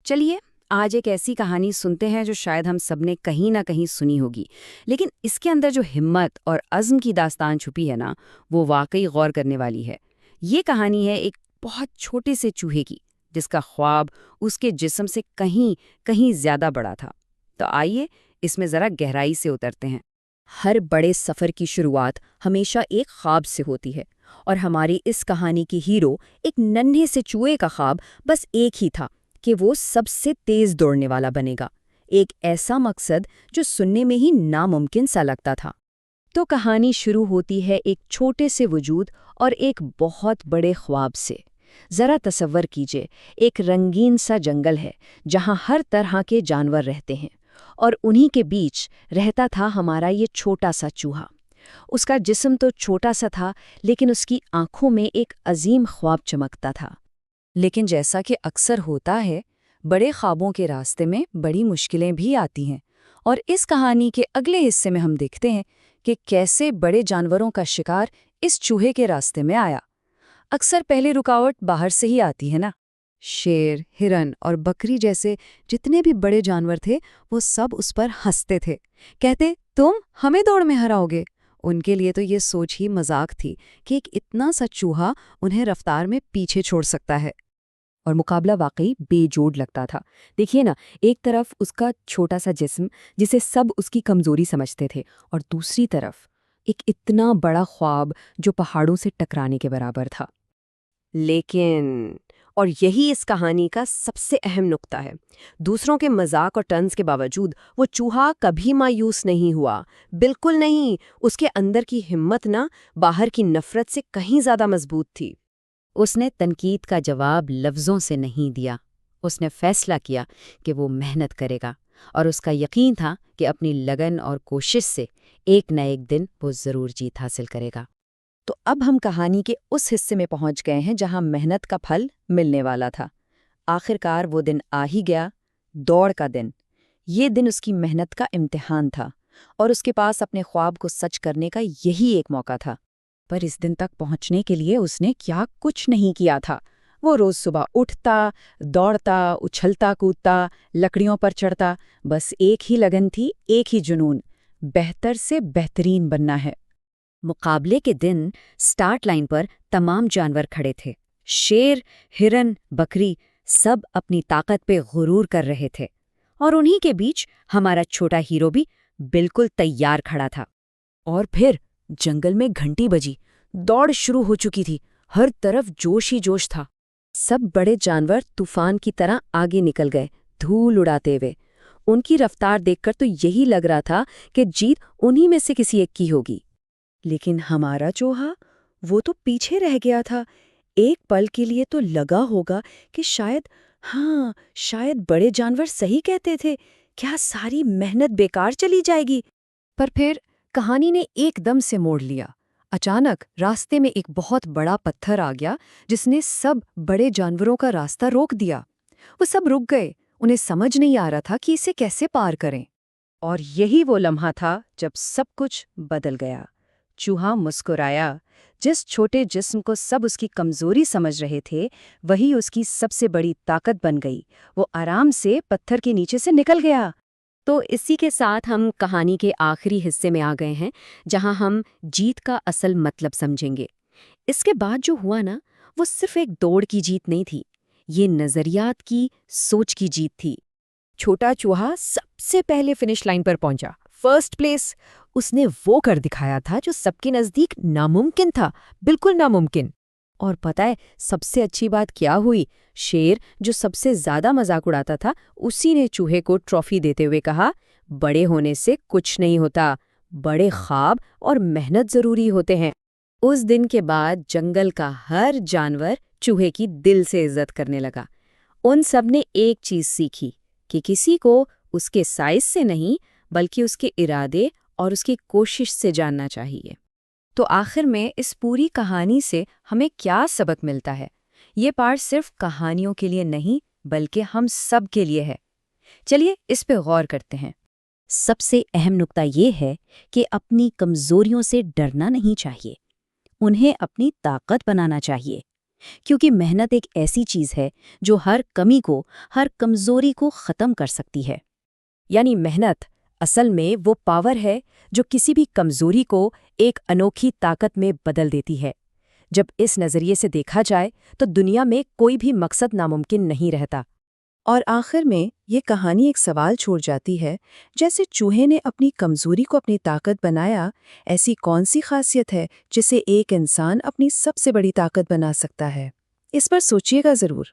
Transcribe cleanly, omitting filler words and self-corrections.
चलिए आज एक ऐसी कहानी सुनते हैं जो शायद हम सबने कहीं ना कहीं सुनी होगी, लेकिन इसके अंदर जो हिम्मत और अज़्म की दास्तान छुपी है ना, वो वाकई गौर करने वाली है। ये कहानी है एक बहुत छोटे से चूहे की, जिसका ख्वाब उसके जिस्म से कहीं कहीं ज्यादा बड़ा था। तो आइए इसमें जरा गहराई से उतरते हैं। हर बड़े सफ़र की शुरुआत हमेशा एक ख्वाब से होती है और हमारी इस कहानी की हीरो एक नन्हे से चूहे का ख्वाब बस एक ही था कि वो सबसे तेज़ दौड़ने वाला बनेगा। एक ऐसा मकसद जो सुनने में ही नामुमकिन सा लगता था। तो कहानी शुरू होती है एक छोटे से वजूद और एक बहुत बड़े ख्वाब से। ज़रा तसव्वुर कीजिए, एक रंगीन सा जंगल है जहाँ हर तरह के जानवर रहते हैं और उन्हीं के बीच रहता था हमारा ये छोटा सा चूहा। उसका जिस्म तो छोटा सा था, लेकिन उसकी आंखों में एक अजीम ख्वाब चमकता था। लेकिन जैसा कि अक्सर होता है, बड़े ख्वाबों के रास्ते में बड़ी मुश्किलें भी आती हैं और इस कहानी के अगले हिस्से में हम देखते हैं कि कैसे बड़े जानवरों का शिकार इस चूहे के रास्ते में आया। अक्सर पहली रुकावट बाहर से ही आती है ना। शेर, हिरन और बकरी जैसे जितने भी बड़े जानवर थे, वो सब उस पर हंसते थे, कहते तुम हमें दौड़ में हराओगे। उनके लिए तो ये सोच ही मजाक थी कि एक इतना सा चूहा उन्हें रफ्तार में पीछे छोड़ सकता है। और मुकाबला वाकई बेजोड़ लगता था। देखिए ना, एक तरफ उसका छोटा सा जिस्म जिसे सब उसकी कमजोरी समझते थे, और दूसरी तरफ एक इतना बड़ा ख्वाब जो पहाड़ों से टकराने के बराबर था। लेकिन और यही इस कहानी का सबसे अहम नुक्ता है, दूसरों के मजाक और टंज के बावजूद वो चूहा कभी मायूस नहीं हुआ। बिल्कुल नहीं। उसके अंदर की हिम्मत ना बाहर की नफरत से कहीं ज्यादा मजबूत थी। उसने तनकीद का जवाब लफ्ज़ों से नहीं दिया। उसने फैसला किया कि वो मेहनत करेगा, और उसका यकीन था कि अपनी लगन और कोशिश से एक न एक दिन वो ज़रूर जीत हासिल करेगा। तो अब हम कहानी के उस हिस्से में पहुंच गए हैं जहां मेहनत का फल मिलने वाला था। आखिरकार वो दिन आ ही गया, दौड़ का दिन। ये दिन उसकी मेहनत का इम्तिहान था और उसके पास अपने ख्वाब को सच करने का यही एक मौका था। पर इस दिन तक पहुंचने के लिए उसने क्या कुछ नहीं किया था। वो रोज सुबह उठता, दौड़ता, उछलता कूदता, लकड़ियों पर चढ़ता, बस एक ही लगन थी, एक ही जुनून, बेहतर से बेहतरीन बनना है। मुकाबले के दिन स्टार्ट लाइन पर तमाम जानवर खड़े थे। शेर, हिरन, बकरी सब अपनी ताकत पे गुरूर कर रहे थे, और उन्हीं के बीच हमारा छोटा हीरो भी बिल्कुल तैयार खड़ा था। और फिर जंगल में घंटी बजी, दौड़ शुरू हो चुकी थी, हर तरफ जोश ही जोश था। सब बड़े जानवर तूफान की तरह आगे निकल गए, धूल उड़ाते हुए। उनकी रफ्तार देखकर तो यही लग रहा था कि जीत उन्हीं में से किसी एक की होगी। लेकिन हमारा चूहा, वो तो पीछे रह गया था। एक पल के लिए तो लगा होगा कि शायद बड़े जानवर सही कहते थे, क्या सारी मेहनत बेकार चली जाएगी। पर फिर कहानी ने एकदम से मोड़ लिया। अचानक रास्ते में एक बहुत बड़ा पत्थर आ गया, जिसने सब बड़े जानवरों का रास्ता रोक दिया। वो सब रुक गए, उन्हें समझ नहीं आ रहा था कि इसे कैसे पार करें। और यही वो लम्हा था जब सब कुछ बदल गया। चूहा मुस्कुराया। जिस छोटे जिस्म को सब उसकी कमजोरी समझ रहे थे, वही उसकी सबसे बड़ी ताकत बन गई। वो आराम से पत्थर के नीचे से निकल गया। तो इसी के साथ हम कहानी के आखिरी हिस्से में आ गए हैं, जहां हम जीत का असल मतलब समझेंगे। इसके बाद जो हुआ ना, वो सिर्फ एक दौड़ की जीत नहीं थी, ये नजरियात की, सोच की जीत थी। छोटा चूहा सबसे पहले फिनिश लाइन पर पहुंचा, फर्स्ट प्लेस। उसने वो कर दिखाया था जो सबके नजदीक नामुमकिन था, बिल्कुल नामुमकिन। और पता है सबसे अच्छी बात क्या हुई? शेर, जो सबसे ज्यादा मजाक उड़ाता था, उसी ने चूहे को ट्रॉफी देते हुए कहा, बड़े होने से कुछ नहीं होता, बड़े ख्वाब और मेहनत जरूरी होते हैं। उस दिन के बाद जंगल का हर जानवर चूहे की दिल से इज्जत करने लगा। उन सब ने एक चीज सीखी कि किसी को उसके साइज से नहीं, बल्कि उसके इरादे और उसकी कोशिश से जानना चाहिए। तो आखिर में इस पूरी कहानी से हमें क्या सबक मिलता है? ये पार्ट सिर्फ कहानियों के लिए नहीं, बल्कि हम सब के लिए है। चलिए इस पे गौर करते हैं। सबसे अहम नुक्ता ये है कि अपनी कमजोरियों से डरना नहीं चाहिए, उन्हें अपनी ताकत बनाना चाहिए। क्योंकि मेहनत एक ऐसी चीज़ है जो हर कमी को, हर कमज़ोरी को ख़त्म कर सकती है। यानी मेहनत असल में वो पावर है जो किसी भी कमजोरी को एक अनोखी ताकत में बदल देती है। जब इस नज़रिए से देखा जाए तो दुनिया में कोई भी मकसद नामुमकिन नहीं रहता। और आखिर में ये कहानी एक सवाल छोड़ जाती है, जैसे चूहे ने अपनी कमजोरी को अपनी ताकत बनाया, ऐसी कौन सी खासियत है जिसे एक इंसान अपनी सबसे बड़ी ताकत बना सकता है? इस पर सोचिएगा ज़रूर।